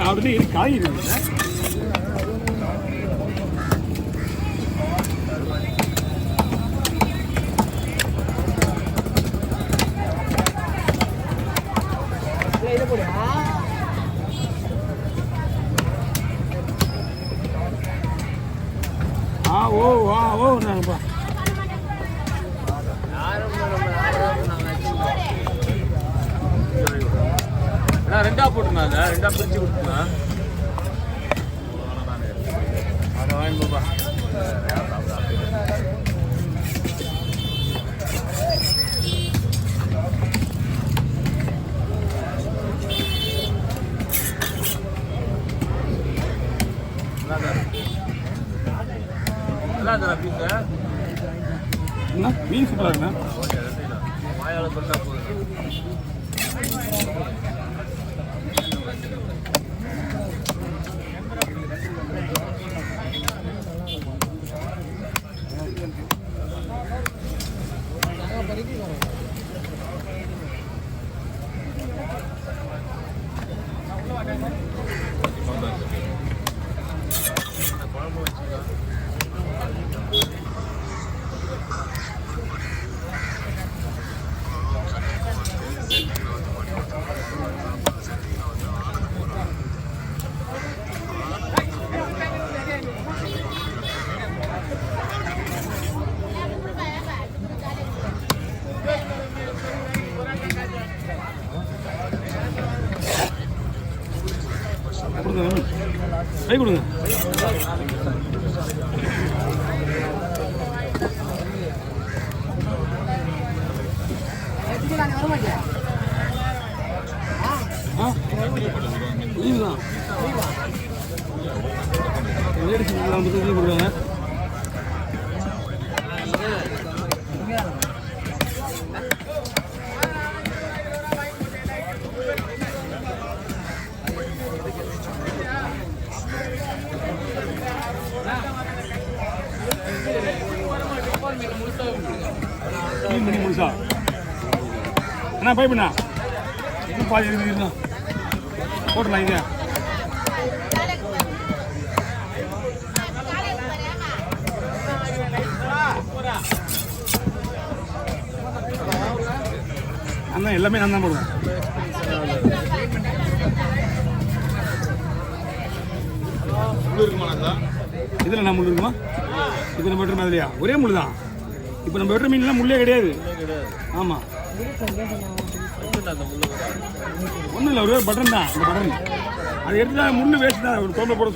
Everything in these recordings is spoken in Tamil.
ஆல்ரெடி காய் இருக்கு. நாங்கப்பா ரெண்டா போட்டுனா ரெண்டா பிரிச்சு கொடுத்துனா அதை வாங்கிப்பா. என்ன மீன் சூப்பராக இருக்குண்ணா. வாயால் கொடுத்தா போதும். கை கொடுங்க. இதுதான் கொடுக்காங்க. மணி முழுசா அண்ணா பைப்புண்ணா இன்னும் பாதி இருக்குதுண்ணா போட்டுலாம் இங்கே. அண்ணா எல்லாமே நான் தான் போடுவேன். இதில் நான் முள் இருக்குமா? இது நம்ம வெட்டுற மாதிரியா? ஒரே முள் தான். இப்போ நம்ம வெட்டுற மீன்லாம் முள்ளே கிடையாது. ஆமாம் ஒன்றும் இல்லை, ஒரே பட்டன் தான். இந்த பட்டன் அதை எடுத்துட்டா முள் வேஸ்ட் தான். ஒரு குழம்பு போட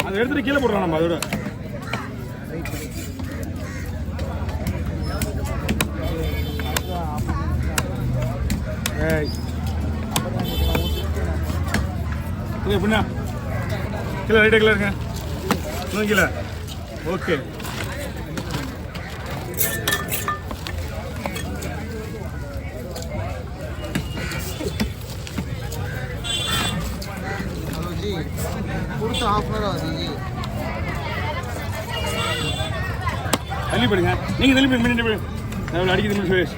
அதை எடுத்துகிட்டு கீழே போடுறோம் நம்ம. அதோட எப்படின்னா கிலோ ரைட்டாக கிலோ இருங்க. இன்னும் கிலோ ஓகே. தள்ளி போடுங்க. நீங்கள் தள்ளி போய் எவ்வளோ அடிக்குது சுரேஷ்.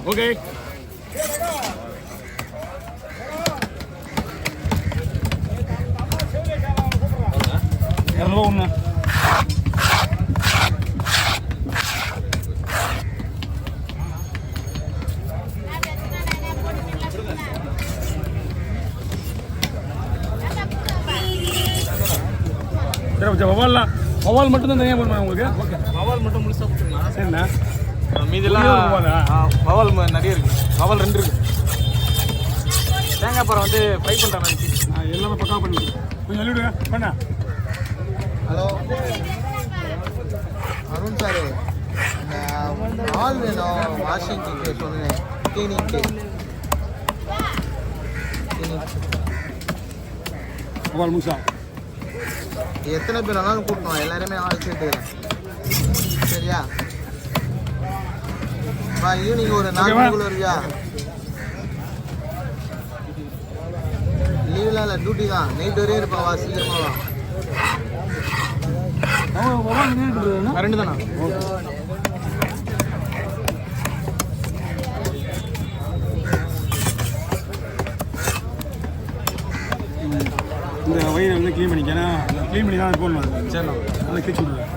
ஓகே இரநூறுவா ஒன்று. வவால்லாம் வவால் மட்டும் தான் தனியாக போடணும் உங்களுக்கு. ஓகே வவால் மட்டும் முழுசாக கொடுத்துருங்களா? சரிண்ணா. மீதெல்லாம் வவால் நிறைய இருக்குது. வவால் 2 இருக்குது. தேங்காய் அப்புறம் வந்து ஃப்ரை பண்ணுற மாதிரி பீஸ். எல்லாமே பக்கா பண்ணிடுங்க. கொஞ்சம் சொல்லிவிடுங்க பண்ண. ஹலோ அருண் சார், ஆள் வேணும் வாஷிங்க்கு சொன்னேன். கிளீனிக்கு மொபைல் முசா எத்தனை பேர் வேணாலும் கூட்டணும், எல்லாருமே ஆள் சேர்த்துக்கிறேன். சரியா? ஈவினிங் ஒரு 4 மணிக்குள்ள வருவியா? லீவ்லாம் இல்லை, டியூட்டி தான். நைட் வரையும் இருப்பா, வா சீக்கிரமா வா. கரண்ட் தானா? இந்த வயிறை வந்து க்ளீன் பண்ணிக்கேன். க்ளீன் பண்ணி தான் போடணும். அது சரி, அதை கிழிச்சு விடுவேன்.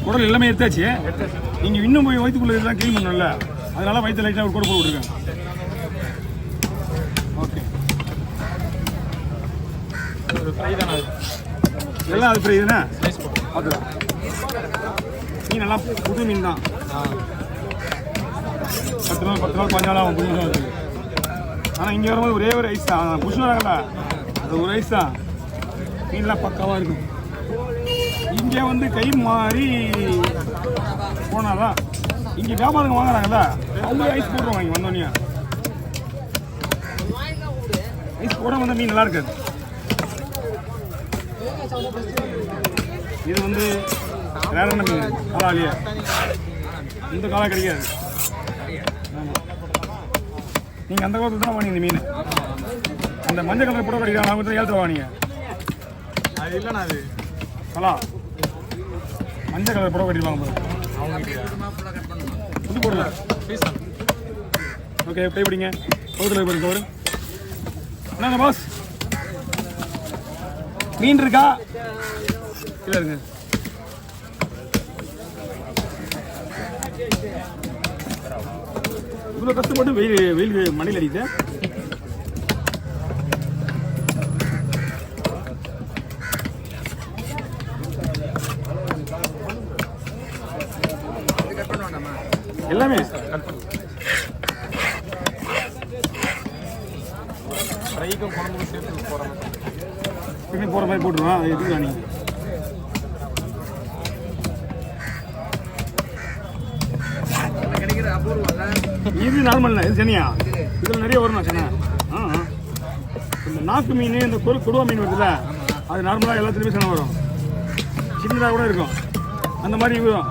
குடல் எல்லாமே எடுத்தாச்சு. நீங்கள் இன்னும் போய் வயிற்றுக்குள்ளே இதெல்லாம் க்ளீன் பண்ணணும்ல, அதனால வயிற்று லைட்டாக ஒரு கூட போட்டு விட்ருக்கேன். ஓகே, ஒரு ஃப்ரை தானே எல்லாம் அது ஃப்ரை தானே? ஸ்லைஸ் போட்டு. ஓகே, மீன் எல்லாம் புது மீன் தான். 10 நாள் 15 நாள் ஆகும் புது மீன் இருக்குது. ஆனால் இங்கே வரும்போது ஒரே ஒரு ஐஸ் தான். புஷ் வராங்கல்ல, அது ஒரு ஐஸ் தான். மீன்லாம் பக்காவாக இருக்கும். இங்கே வந்து கை மாறி போனாதான் இங்கே வியாபாரங்க வாங்குறாங்கல்ல, அவங்க ஐஸ் போட்டுருவாங்க. இங்கே வந்தோடனே ஐஸ் போட வந்த மீன் நல்லா இருக்காது. இது வந்து வேற என்ன மீன்? காலாலியா? இந்த காலம் கிடைக்காது. நீங்கள் அந்த காலத்தில் தான் வாங்கிங்க இந்த மீன். அந்த மஞ்சள் கலர் புடவை கிடைக்கிறாங்க, அவங்க தான் ஏழ்த்து வாங்கிங்க. அது இல்லைண்ணா, அது கலா மஞ்சள் கலர் புடவை கட்டிடுவாங்க பாருங்க. புது போடல பீஸ். ஓகே, ட்ரை பிடிங்க. பக்கத்தில் போய் கவர் என்னங்க பாஸ், மீன் இருக்கா? இல்லை இருங்க. இவ்வளோ கஷ்டப்பட்டு வெயில் மழையில் அடிக்குது. எல்லாமே ஃப்ரைக்கும் குழம்புக்கும் சேர்த்து போகிற மாதிரி. பின்னி போகிற மாதிரி போட்டுருவோம். அது எடுத்துக்கலாம் நீங்கள். இது நார்மல் தான். இது சனியா? இதில் நிறைய வரும் சனியா. இந்த நாக்கு மீன், இந்த கொடுவா மீன் வருதுல்ல, அது நார்மலாக எல்லாத்துலேயுமே சனை வரும். சின்னதாக கூட இருக்கும். அந்த மாதிரி வரும்.